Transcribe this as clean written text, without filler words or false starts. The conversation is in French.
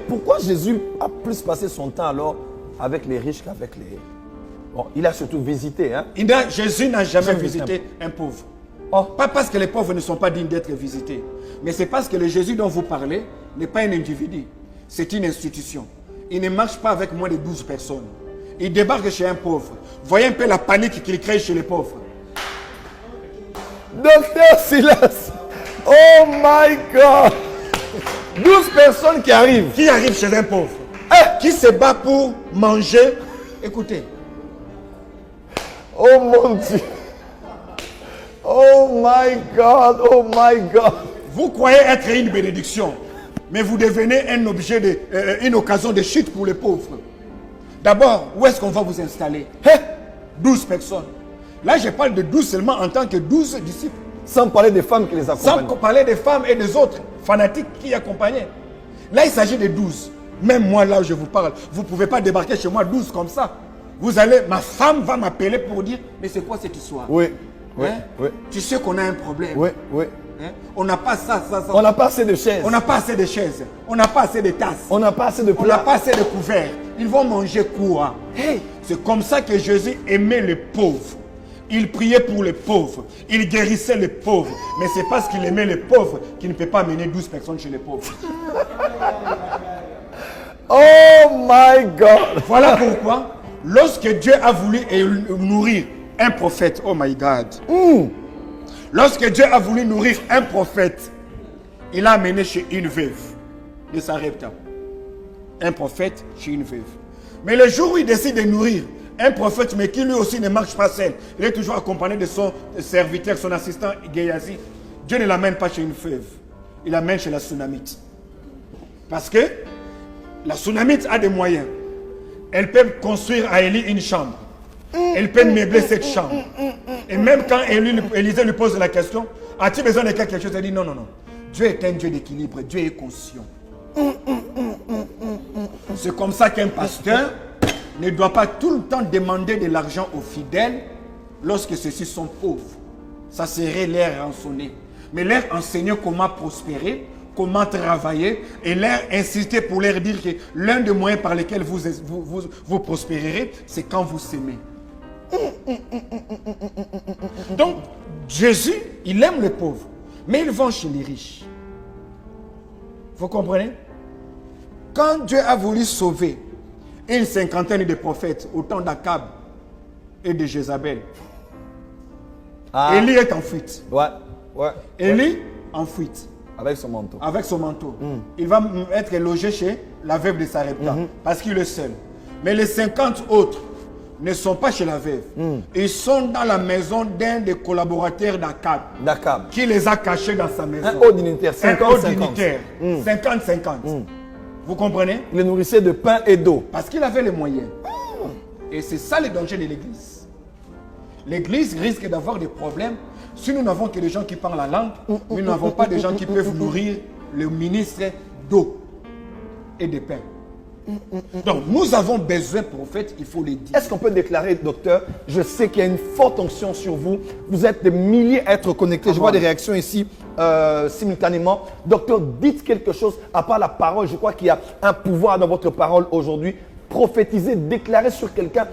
pourquoi Jésus a plus passé son temps alors avec les riches qu'avec les... Bon, il a surtout visité. Hein? Jésus n'a jamais visité un pauvre. Oh. Pas parce que les pauvres ne sont pas dignes d'être visités, mais c'est parce que le Jésus dont vous parlez n'est pas un individu. C'est une institution. Il ne marche pas avec moins de 12 personnes. Il débarque chez un pauvre. Voyez un peu la panique qu'il crée chez les pauvres. Docteur Silas, oh my God, 12 personnes qui arrivent. Qui arrive chez un pauvre? Qui se bat pour manger? Écoutez. Oh mon Dieu. Oh my God, oh my God. Vous croyez être une bénédiction, mais vous devenez un objet une occasion de chute pour les pauvres. D'abord, où est-ce qu'on va vous installer? 12 personnes. Là, je parle de 12 seulement en tant que 12 disciples. Sans parler des femmes qui les accompagnent. Sans parler des femmes et des autres fanatiques qui accompagnaient. Là, il s'agit de 12. Même moi, là où je vous parle, vous ne pouvez pas débarquer chez moi 12 comme ça. Vous allez, ma femme va m'appeler pour dire, mais c'est quoi cette histoire? Oui, oui, Hein? oui. Tu sais qu'on a un problème. Oui, oui. Hein? On n'a pas ça. On n'a pas assez de chaises. On n'a pas assez de chaises. On n'a pas assez de tasses. On n'a pas assez de On n'a plats. pas assez de couverts. Ils vont manger quoi? Hey, c'est comme ça que Jésus aimait les pauvres. Il priait pour les pauvres. Il guérissait les pauvres. Mais c'est parce qu'il aimait les pauvres qu'il ne peut pas amener 12 personnes chez les pauvres. Oh my God. Voilà pourquoi, lorsque Dieu a voulu nourrir un prophète, oh my God. Lorsque Dieu a voulu nourrir un prophète, il l'a amené chez une veuve de Sarepta. Un prophète chez une veuve. Mais le jour où il décide de nourrir un prophète, mais qui lui aussi ne marche pas seul, il est toujours accompagné de son serviteur, son assistant Géasi. Dieu ne l'amène pas chez une veuve. Il l'amène chez la Sunamite. Parce que la Sunamite a des moyens. Elle peut construire à Élie une chambre. Elle peut meubler cette chambre. Et même quand Élisée lui pose la question, as-tu besoin de quelque chose? Elle dit non, non, non. Dieu est un Dieu d'équilibre. Dieu est conscient. C'est comme ça qu'un pasteur ne doit pas tout le temps demander de l'argent aux fidèles lorsque ceux-ci sont pauvres. Ça serait leur rançonner. Mais leur enseigner comment prospérer, comment travailler et leur insister pour leur dire que l'un des moyens par lesquels vous prospérerez, c'est quand vous s'aimez. Donc, Jésus, il aime les pauvres, mais il va chez les riches. Vous comprenez? Quand Dieu a voulu sauver une cinquantaine de prophètes au temps d'Akab et de Jézabel, Élie est en fuite. Ouais, ouais. Élie en fuite. Avec son manteau. Avec son manteau. Il va être logé chez la veuve de Sarepta parce qu'il est seul. Mais les 50 autres ne sont pas chez la veuve. Ils sont dans la maison d'un des collaborateurs d'Akab. D'Akab. Qui les a cachés dans sa maison. Un haut dignitaire. 50, un haut 50. dignitaire. 50-50. Vous comprenez? Il le nourrissait de pain et d'eau. Parce qu'il avait les moyens. Et c'est ça le danger de l'église. L'église risque d'avoir des problèmes si nous n'avons que des gens qui parlent la langue, mais nous n'avons pas des gens qui peuvent nourrir le ministre d'eau et de pain. Donc, nous avons besoin, prophète, il faut le dire. Est-ce qu'on peut déclarer, docteur, je sais qu'il y a une forte onction sur vous. Vous êtes des milliers à être connectés. Je vois des réactions ici simultanément. Docteur, dites quelque chose à part la parole. Je crois qu'il y a un pouvoir dans votre parole aujourd'hui. Prophétiser, déclarer sur quelqu'un.